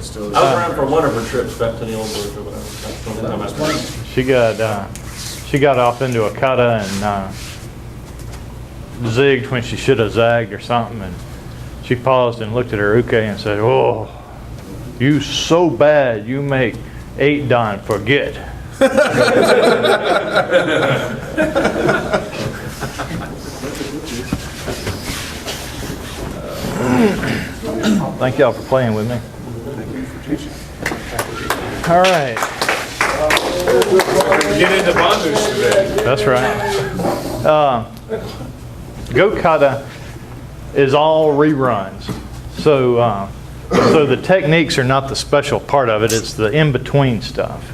It still is. I was around for one of her trips back to the old Dojo, but that's the only time I've been. She got off into a kata and zigged when she should have zagged or something, and she paused and looked at her uke and said, "Oh, you so bad you make 8 dan forget." Thank y'all for playing with me. All right. Get into bondage today. That's right. Go kata is all reruns. So the techniques are not the special part of it. It's the in-between stuff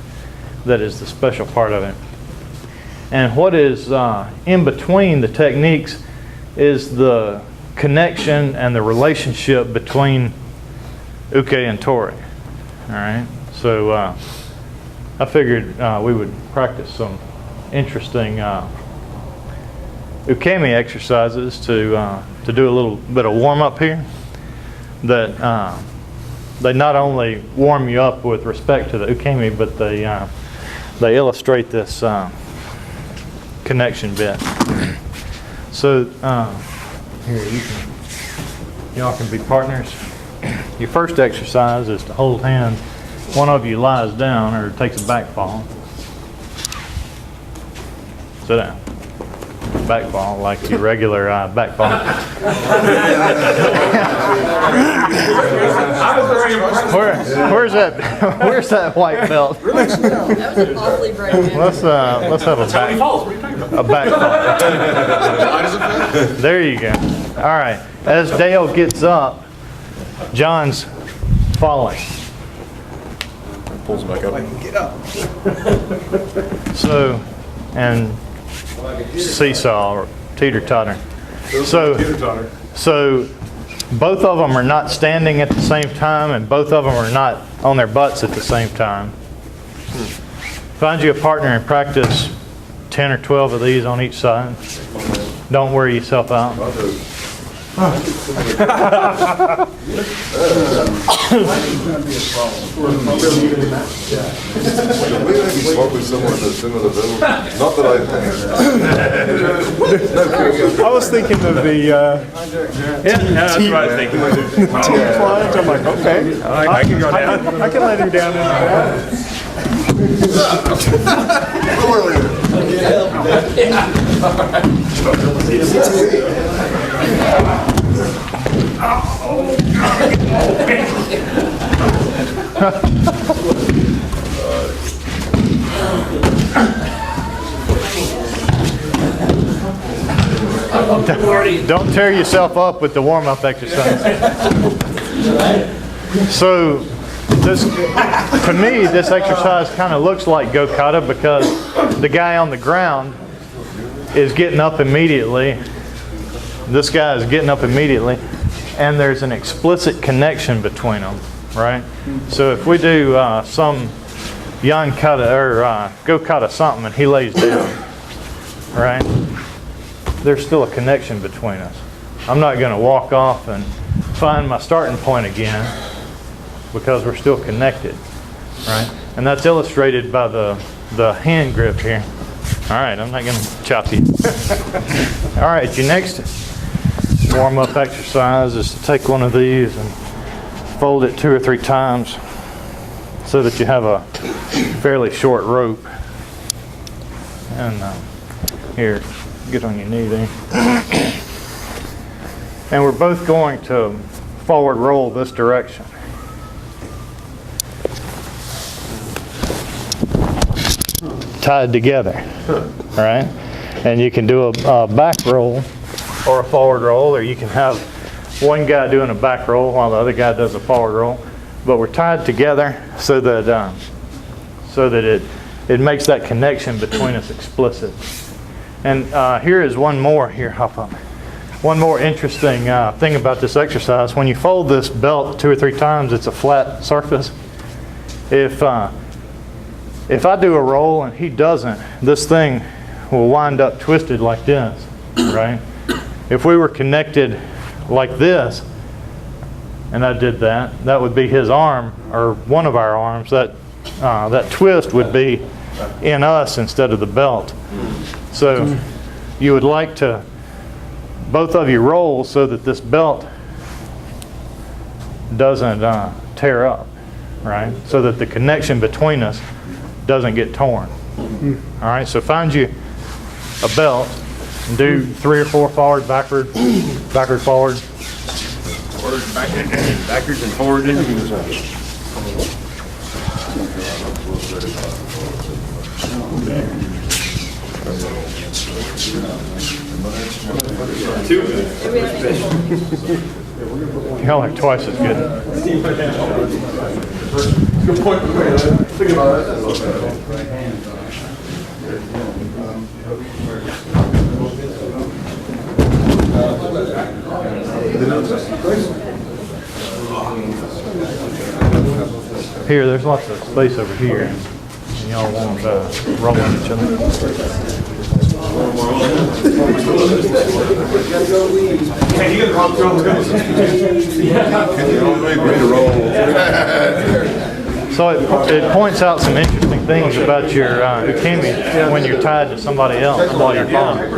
that is the special part of it. And what is in between the techniques is the connection and the relationship between uke and tori. All right. So I figured we would practice some interesting ukemi exercises to do a little bit of warm up here. That they not only warm you up with respect to the ukemi, but they illustrate this connection bit. So here y'all can be partners. Your first exercise is to hold hands. One of you lies down or takes a back fall. Sit down. Back fall, like your regular back fall. Where's that white belt? That was an awfully bright man. Let's have a back fall. There you go. All right. As Dale gets up, John's falling. Pulls back up. Get up. So, and seesaw or teeter-totter. So both of them are not standing at the same time, and both of them are not on their butts at the same time. Find you a partner and practice 10 or 12 of these on each side. Don't wear yourself out. Work with someone that's similar to them. Not that I was thinking of the That's what I was thinking. team plunge. I'm like, okay, I can go down. I can let him down in Don't tear yourself up with the warm-up exercise. So, to me, this exercise kind of looks like go kata because the guy on the ground is getting up immediately. This guy is getting up immediately, and there's an explicit connection between them, right? So if we do some yan kata or go kata something, and he lays down, right? There's still a connection between us. I'm not going to walk off and find my starting point again because we're still connected, right? And that's illustrated by the hand grip here. All right, I'm not going to chop you. All right, your next warm-up exercise is to take one of these and fold it 2 or 3 times so that you have a fairly short rope. And here, get on your knee there. And we're both going to forward roll this direction. Tied together, right? And you can do a back roll or a forward roll, or you can have one guy doing a back roll while the other guy does a forward roll. But we're tied together so that it makes that connection between us explicit. And here is one more. Here, hop up. One more interesting thing about this exercise. When you fold this belt 2 or 3 times, it's a flat surface. If I do a roll and he doesn't, this thing will wind up twisted like this, right? If we were connected like this, and I did that, that would be his arm, or one of our arms. That twist would be in us instead of the belt. So you would like to, both of you roll so that this belt doesn't tear up, right? So that the connection between us doesn't get torn. All right, so find you a belt and do 3 or 4 forward, backward, backward, forward. Forward, backwards and forward. Y'all are twice as good. Good point. Think about it. Here, there's lots of space over here, and y'all won't roll on each other. So it points out some interesting things about your ukemi when you're tied to somebody else while you're falling.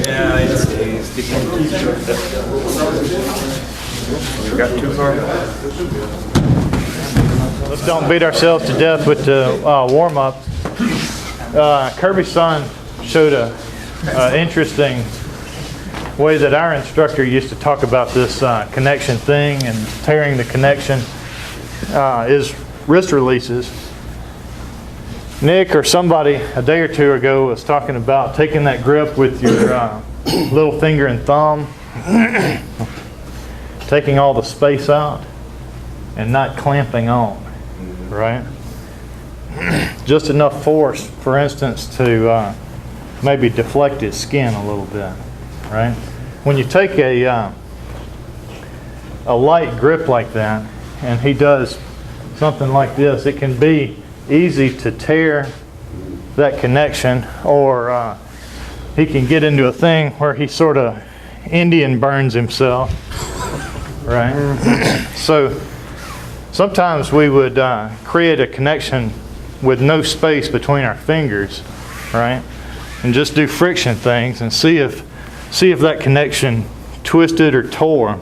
Yeah, it's sticky. You got too far? Let's don't beat ourselves to death with the warm-up. Kirby's son showed a interesting way that our instructor used to talk about this connection thing and tearing the connection is wrist releases. Nick or somebody a day or two ago was talking about taking that grip with your little finger and thumb, taking all the space out and not clamping on, right? Just enough force, for instance, to maybe deflect his skin a little bit, right? When you take a light grip like that and he does something like this, it can be easy to tear that connection, or he can get into a thing where he sort of Indian burns himself, right? So sometimes we would create a connection with no space between our fingers, right? And just do friction things and see if that connection twisted or tore.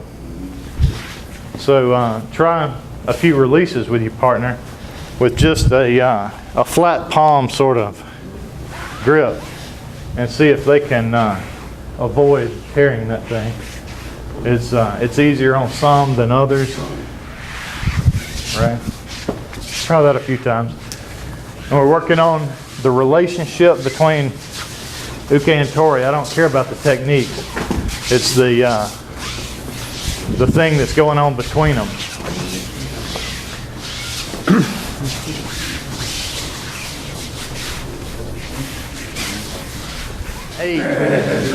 So try a few releases with your partner with just a flat palm sort of grip and see if they can avoid tearing that thing. It's easier on some than others, right? Try that a few times. And we're working on the relationship between uke and tori. I don't care about the technique. It's the thing that's going on between them.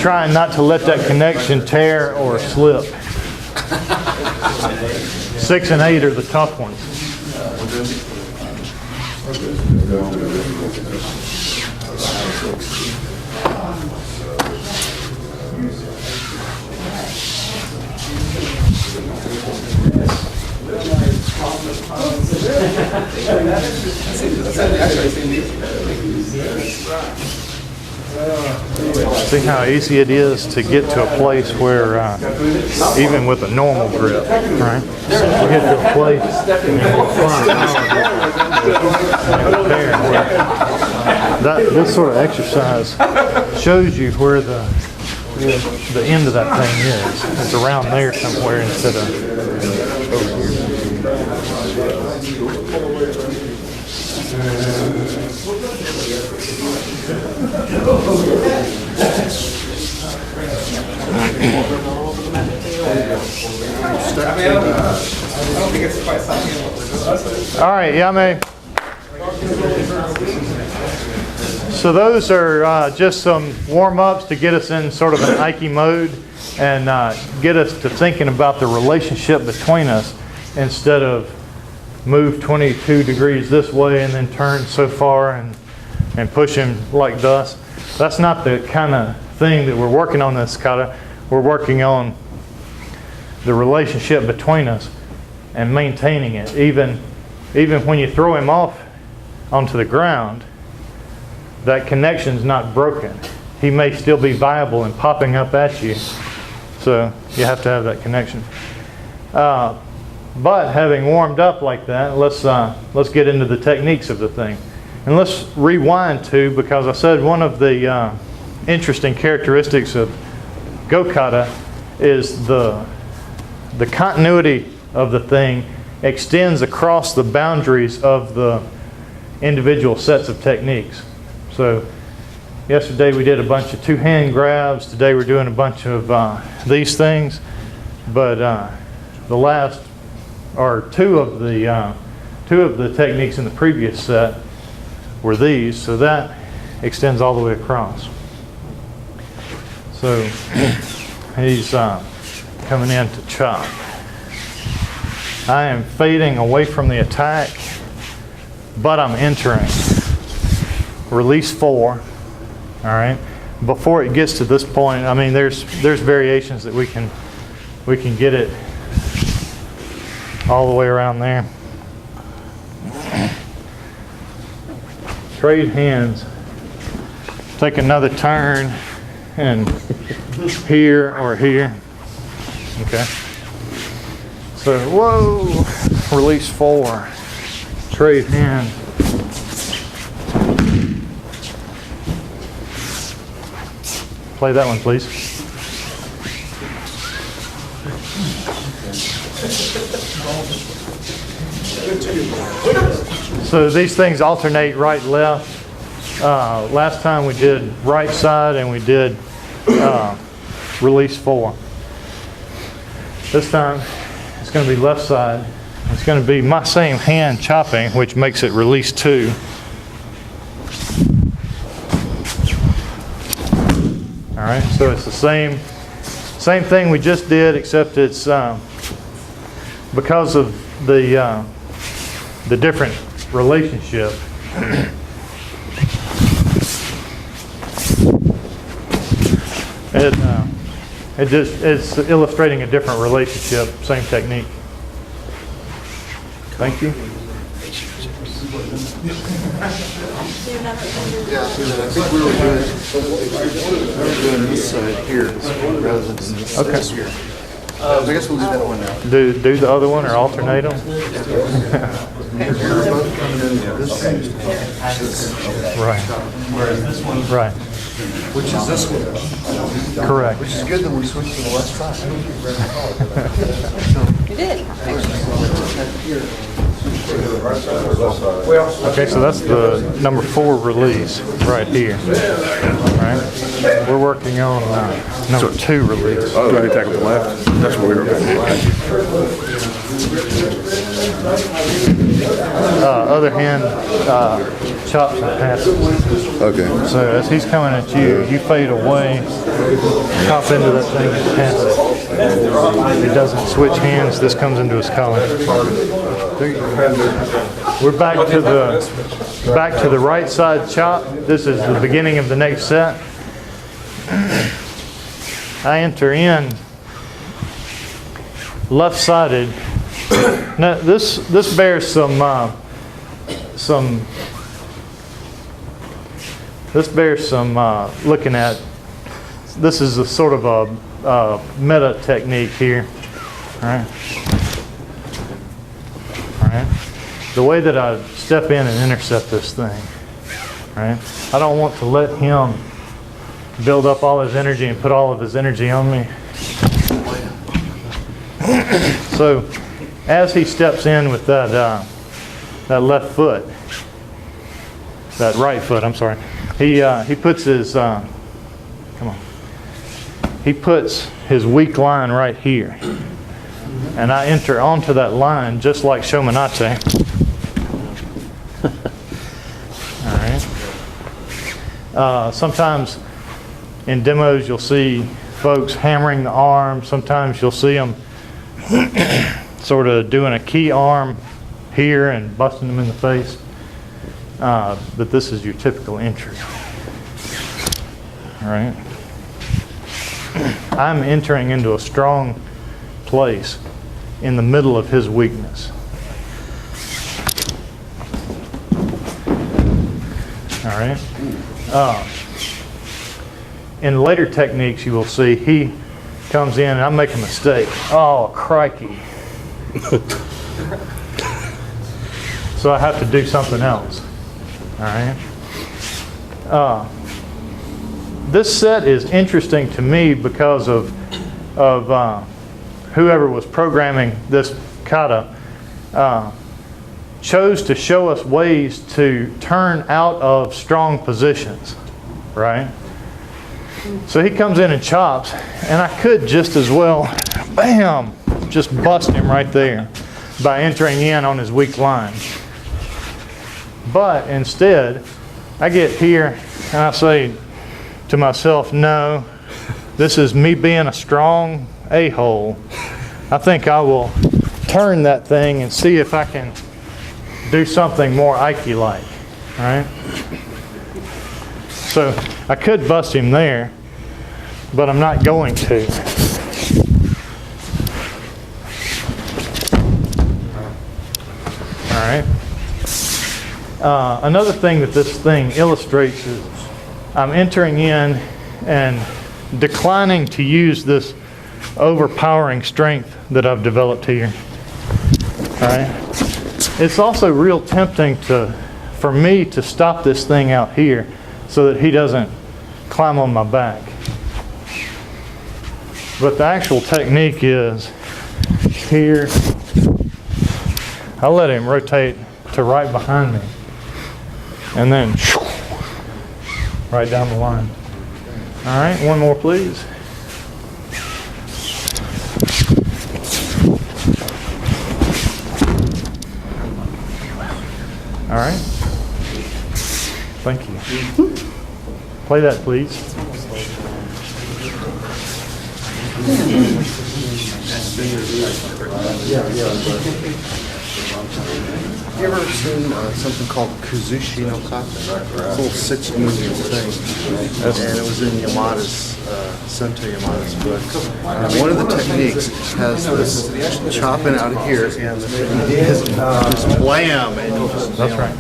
Trying not to let that connection tear or slip. 6 and 8 are the tough ones. See how easy it is to get to a place where, even with a normal grip, right? You get to a place and this sort of exercise shows you where the end of that thing is. It's around there somewhere instead of over here. All right, Yame. So those are just some warm-ups to get us in sort of an Aiki mode and get us to thinking about the relationship between us instead of move 22 degrees this way and then turn so far and push him like thus. That's not the kind of thing that we're working on this kata, we're working on the relationship between us and maintaining it. Even when you throw him off onto the ground, that connection's not broken. He may still be viable and popping up at you. So you have to have that connection. But having warmed up like that, let's get into the techniques of the thing. And let's rewind to, because I said one of the interesting characteristics of Go Kata is the continuity of the thing extends across the boundaries of the individual sets of techniques. So yesterday we did a bunch of two-hand grabs. Today we're doing a bunch of these things. But the last, or two of the techniques in the previous set were these. So that extends all the way across. So he's coming in to chop. I am fading away from the attack, but I'm entering. Release 4. All right. Before it gets to this point, I mean, there's variations that we can get it all the way around there. Trade hands. Take another turn, and here or here. Okay. So, whoa, release 4, trade hand. Play that one, please. So these things alternate right, left. Last time we did right side and we did release 4. This time it's going to be left side. It's going to be my same hand chopping, which makes it release 2. All right, so it's the same thing we just did, except it's because of the different relationship. It's illustrating a different relationship, same technique. Thank you. Yeah, I think we were doing this side here rather than this side here. I guess we'll do that one now. Do the other one or alternate them? Right. Right. Which is this one. Correct. Which is good that we switched to the left side. You did. Okay, so that's the number 4 release right here. All right. We're working on number 2 release. Do I attack with the left? That's what we were going to do. Other hand chops and passes. Okay. So as he's coming at you, you fade away, chop into that thing and pass it. If he doesn't switch hands, this comes into his collar. We're back to the right side chop. This is the beginning of the next set. I enter in left-sided. Now this bears some looking at. This is a sort of a meta technique here. All right. All right. The way that I step in and intercept this thing. Right. I don't want to let him build up all his energy and put all of his energy on me. So, as he steps in with that left foot, that right foot, I'm sorry, he puts his he puts his weak line right here, and I enter onto that line just like Shomanate. All right. Sometimes in demos you'll see folks hammering the arm. Sometimes you'll see them sort of doing a key arm here and busting them in the face. But this is your typical entry. All right. I'm entering into a strong place in the middle of his weakness. All right. In later techniques, you will see he comes in and I make a mistake. Oh, crikey. So I have to do something else. All right. This set is interesting to me because of whoever was programming this kata chose to show us ways to turn out of strong positions, right? So he comes in and chops, and I could just as well, bam, just bust him right there by entering in on his weak line. But instead, I get here and I say to myself, no, this is me being a strong a-hole. I think I will turn that thing and see if I can do something more Aiki-like, right? So I could bust him there, but I'm not going to. All right. Another thing that this thing illustrates is I'm entering in and declining to use this overpowering strength that I've developed here. All right. It's also real tempting for me to stop this thing out here so that he doesn't climb on my back. But the actual technique is here. I'll let him rotate to right behind me. And then right down the line. All right, one more please. All right. Thank you. Play that, please. You ever seen something called Kuzushi no kata? It's a little six-moving thing. And it was in Yamada's, Sensei Yamada's book. And one of the techniques has this chopping out of here and just blam. And That's right.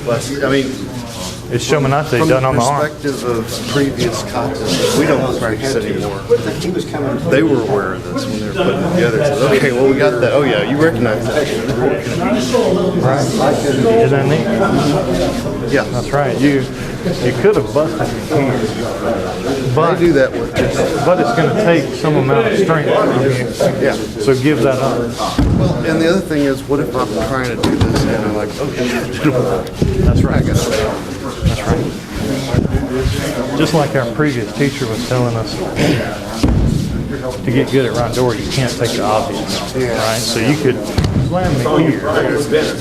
but, I mean, It's shomanate from done the on the arm. perspective of previous katas, we don't practice anymore. They were aware of this when they were putting it together. So, okay, well, we got that. Oh, yeah, you recognize that. Isn't that neat? Yeah. That's right. You could have busted him here, I do that with just, but it's going to take some amount of strength from you. yeah. So give that up. Well, and the other thing is, what if I'm trying to do this and I'm like, okay, That's right. I got it. That's right. Just like our previous teacher was telling us, to get good at randori, you can't take the obvious, right? So you could slam me here,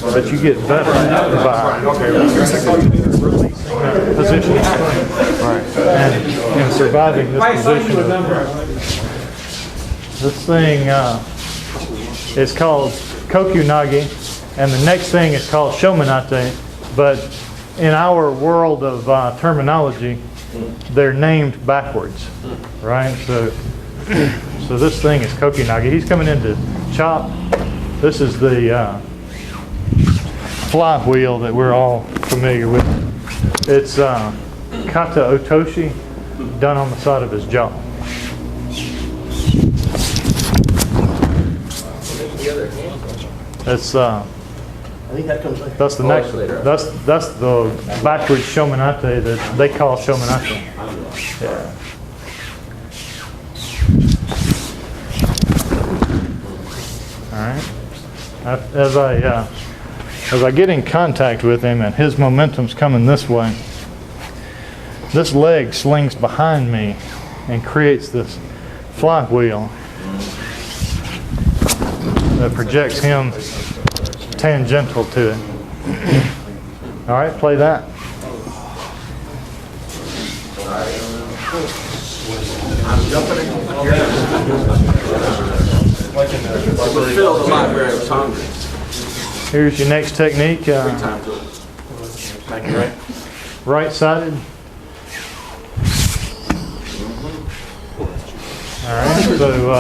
but you get better by releasing that position, right? And surviving this position. This thing is called Kokyu Nagi, and the next thing is called Shomanate, but in our world of terminology, they're named backwards, right? So this thing is Kokyu Nagi. He's coming in to chop. This is the fly wheel that we're all familiar with. It's kata otoshi done on the side of his jaw. That's the next. That's the backwards shomanate that they call shomanate. Yeah. All right. As I get in contact with him and his momentum's coming this way, this leg slings behind me and creates this flywheel that projects him tangential to it. All right, play that. Here's your next technique. Right-sided. All right, so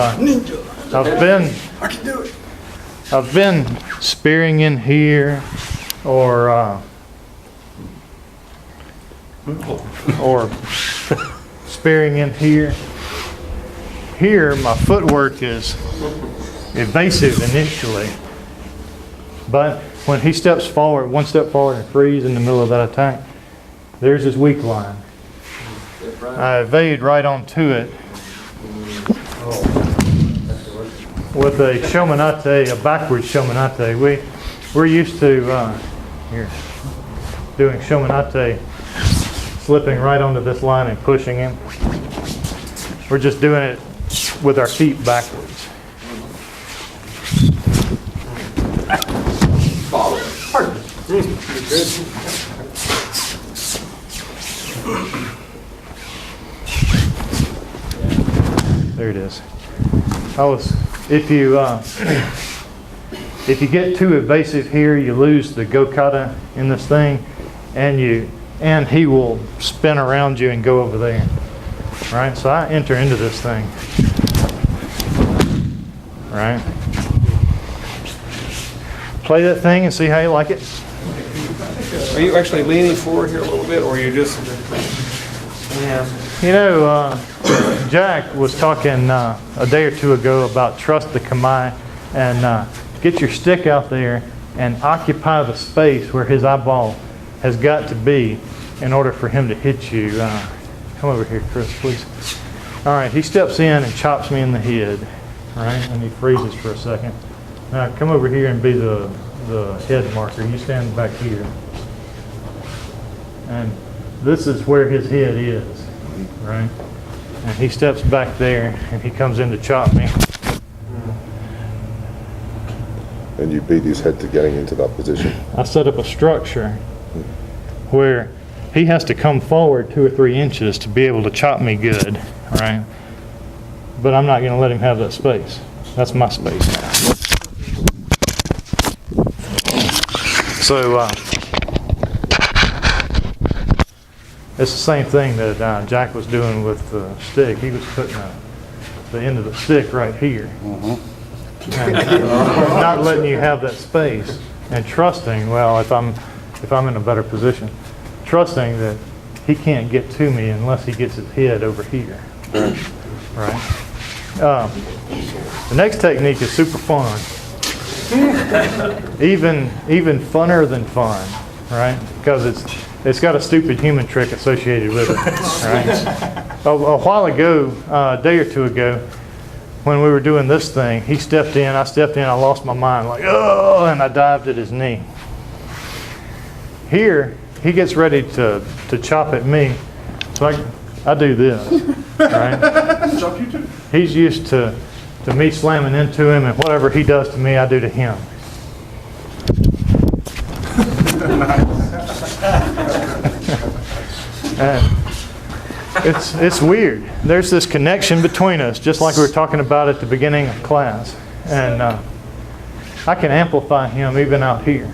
I've been spearing in here, or spearing in here. Here, my footwork is evasive initially, but when he steps forward, one step forward and freeze in the middle of that attack, there's his weak line. I evade right onto it with a shomanate, a backwards shomanate. We're used to doing shomanate, slipping right onto this line and pushing him. We're just doing it with our feet backwards. There it is. If you get too evasive here, you lose the go kata in this thing, and he will spin around you and go over there. Right? So I enter into this thing. Right? Play that thing and see how you like it. Are you actually leaning forward here a little bit, or are you just? Yeah. You know, Jack was talking a day or two ago about trust the kamae and get your stick out there and occupy the space where his eyeball has got to be in order for him to hit you. Come over here, Chris, please. All right, he steps in and chops me in the head, right, and he freezes for a second. Now come over here and be the head marker. You stand back here. And this is where his head is, right? And he steps back there and he comes in to chop me. And you beat his head to getting into that position. I set up a structure where he has to come forward 2 or 3 inches to be able to chop me good, right? But I'm not going to let him have that space. That's my space now. So it's the same thing that Jack was doing with the stick. He was putting the end of the stick right here. And not letting you have that space and trusting, well, if I'm in a better position, trusting that he can't get to me unless he gets his head over here. Right? The next technique is super fun. even funner than fun, right? Because it's got a stupid human trick associated with it. Right? A while ago, a day or two ago, when we were doing this thing, he stepped in, I stepped in, I lost my mind, like, oh, and I dived at his knee. Here, he gets ready to chop at me, so I do this, right? He's used to me slamming into him, and whatever he does to me, I do to him. And it's weird. There's this connection between us, just like we were talking about at the beginning of class. And I can amplify him even out here.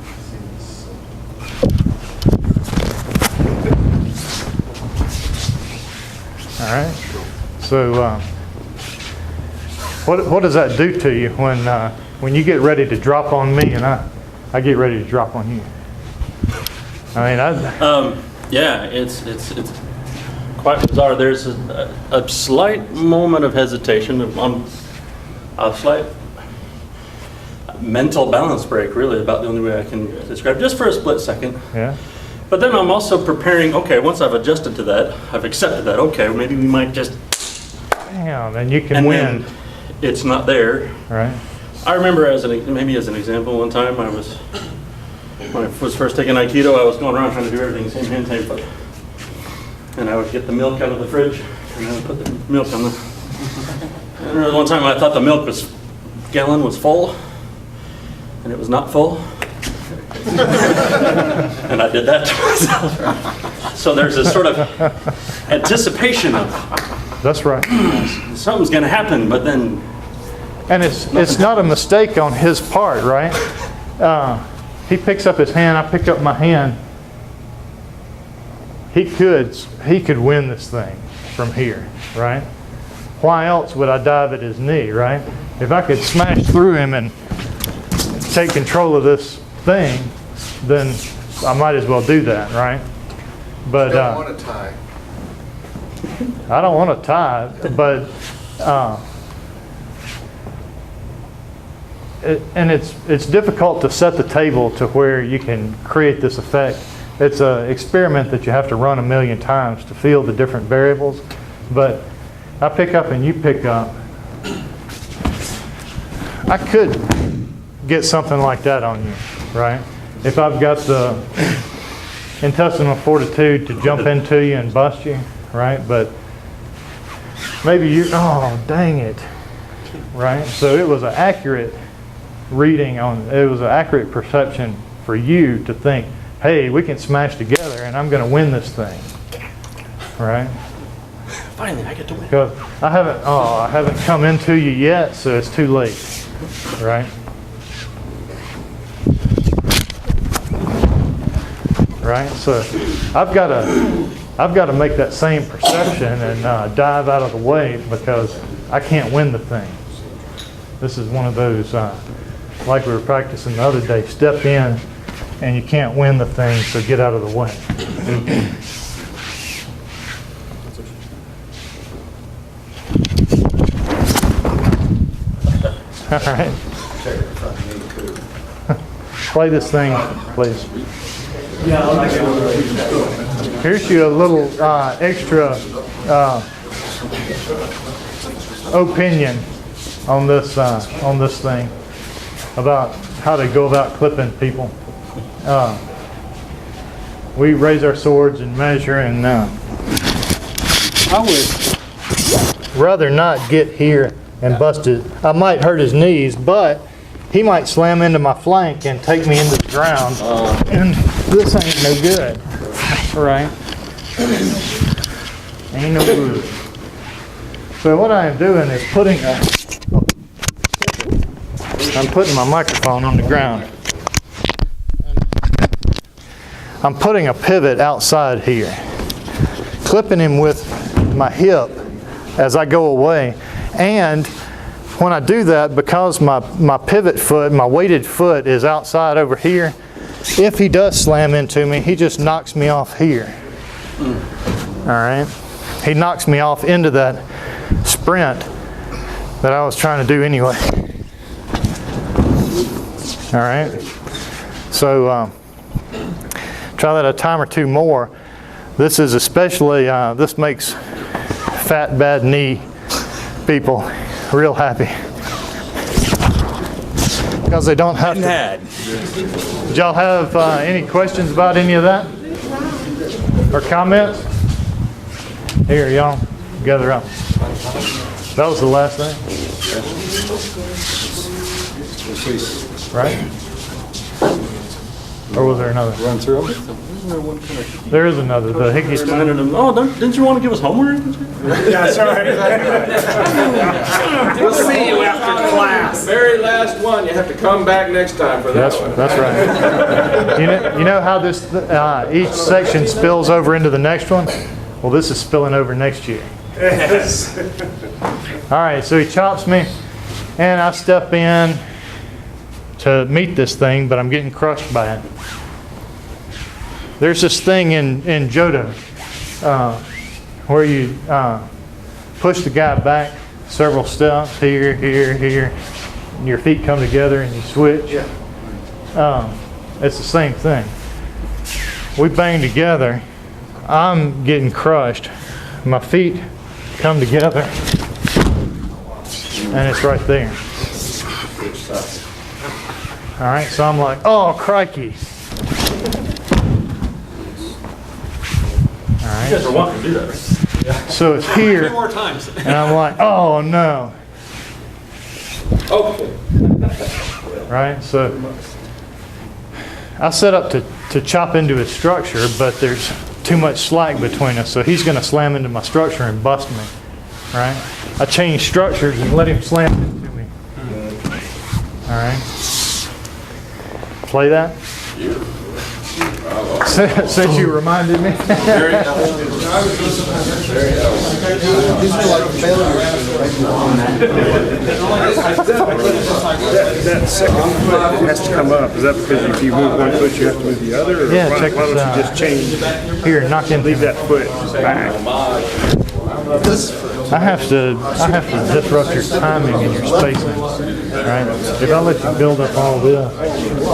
All right. So what does that do to you when you get ready to drop on me and I get ready to drop on you? I mean, yeah, it's quite bizarre. There's a slight moment of hesitation, a slight mental balance break, really, about the only way I can describe, just for a split second. yeah. But then I'm also preparing, okay, once I've adjusted to that, I've accepted that, okay, maybe we might just... Damn, and you can and win. then it's not there. Right. I remember maybe as an example, one time when I was first taking Aikido, I was going around trying to do everything, same hand, same foot. And I would get the milk out of the fridge, and I would put the milk on the... I remember one time I thought the milk gallon was full, and it was not full. And I did that to myself. So there's this sort of anticipation of... That's right. Something's going to happen, but then... And it's not a mistake on his part, right? He picks up his hand, I pick up my hand. He could win this thing from here, right? why else would I dive at his knee, right? If I could smash through him and take control of this thing, then I might as well do that, right? But Don't want to tie. I don't want to tie, but it's difficult to set the table to where you can create this effect. It's an experiment that you have to run 1,000,000 times to feel the different variables. But I pick up and you pick up. I could get something like that on you, right? If I've got the intestinal fortitude to jump into you and bust you, right? But maybe you, oh, dang it, right? So it was an accurate reading on, it was an accurate perception for you to think, hey, we can smash together and I'm going to win this thing, right? Finally, I get to win. Because I haven't come into you yet, so it's too late, right? Right? So I've got to make that same perception and dive out of the way because I can't win the thing. This is one of those, like we were practicing the other day, step in and you can't win the thing, so get out of the way. All right. Play this thing, please. Here's you a little extra opinion on this thing about how to go about clipping people. We raise our swords and measure, and I would rather not get here and bust it. I might hurt his knees, but he might slam into my flank and take me into the ground, and this ain't no good, right? Ain't no good. So what I am doing is I'm putting my microphone on the ground. I'm putting a pivot outside here, clipping him with my hip as I go away. And when I do that, because my pivot foot, my weighted foot is outside over here, if he does slam into me, he just knocks me off here. All right? He knocks me off into that sprint that I was trying to do anyway. All right? So try that a time or two more. This is especially, this makes fat, bad knee people real happy. Because they don't have to. Did y'all have any questions about any of that? Or comments? Here, y'all, gather up. That was the last thing? Right? Or was there another? Run through them. There is another. The Hickey. Reminded him, oh, didn't you want to give us homework? Yeah, sorry. We'll see you after class. Very last one. You have to come back next time for that one. That's right. You know how this each section spills over into the next one? Well, this is spilling over next year. Yes. All right, so he chops me, and I step in to meet this thing, but I'm getting crushed by it. There's this thing in Jodo where you push the guy back several steps, here, and your feet come together and you switch. It's the same thing. We bang together. I'm getting crushed. My feet come together, and it's right there. All right, so I'm like, oh, crikey. All right. You guys are wanting to do that, right? So it's here, More times. and I'm like, oh, no. Okay. Right, so I set up to chop into his structure, but there's too much slack between us, so he's going to slam into my structure and bust me, right? I change structures and let him slam into me. All right. Play that. Since you reminded me. These are like failures. That second foot has to come up. Is that because if you move one foot, you have to move the other? Or Yeah, why, check why this don't out. you just change, Here, knock into leave me. that foot back? I have to disrupt your timing and your spacing, right? If I let you build up all this,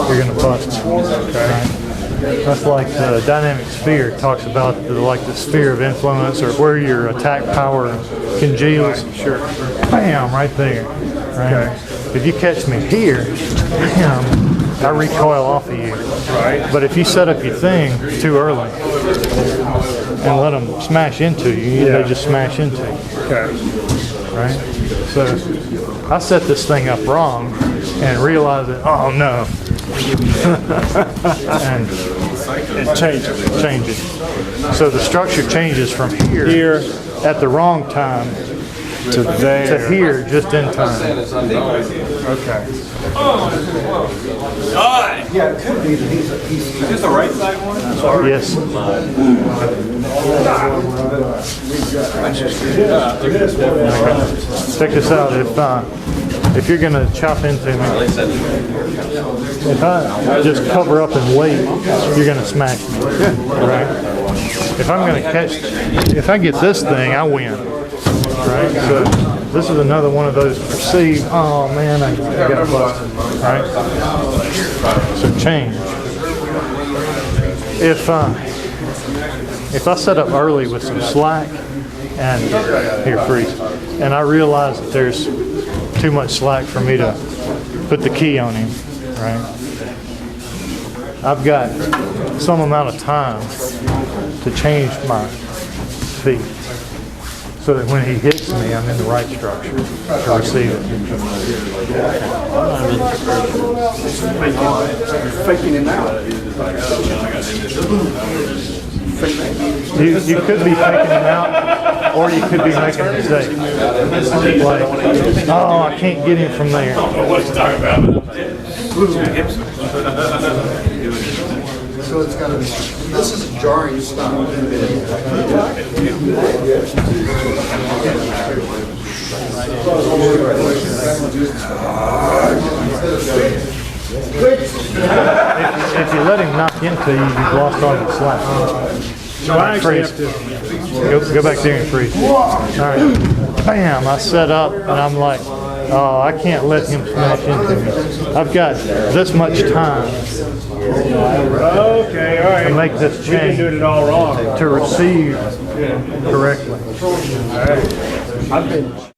you're gonna bust, right? That's like the dynamic sphere talks about the sphere of influence, or where your attack power congeals. Sure. Bam, right there, right? If you catch me here, bam, I recoil off of you. Right. But if you set up your thing too early and let them smash into you, they just smash into you. Okay. Right? So I set this thing up wrong and realized that, oh no. and change it. So the structure changes from here at the wrong time To there. to here just in time. Okay. Yes. Check this out. If you're gonna chop into me, if I just cover up and wait, you're gonna smash me. Right? If I'm gonna if I get this thing, I win. Right? So this is another one of those perceived, oh man, I got busted. Right? So change. If I set up early with some slack and here freeze, and I realize that there's too much slack for me to put the key on him, right? I've got some amount of time to change my feet so that when he hits me, I'm in the right structure to receive it. Faking him out. You could be faking him out, or you could be making a mistake. Like, oh, I can't get him from there. So it's got to be. This is a jarring style. If you let him knock into you, you've lost all the slack. So I actually Freeze. have to. Go back there and freeze. All right. Bam, I set up and I'm like, oh, I can't let him smash into me. I've got this much time Okay, all right. to make this We've been change doing it all wrong. to receive correctly. All right. I've been.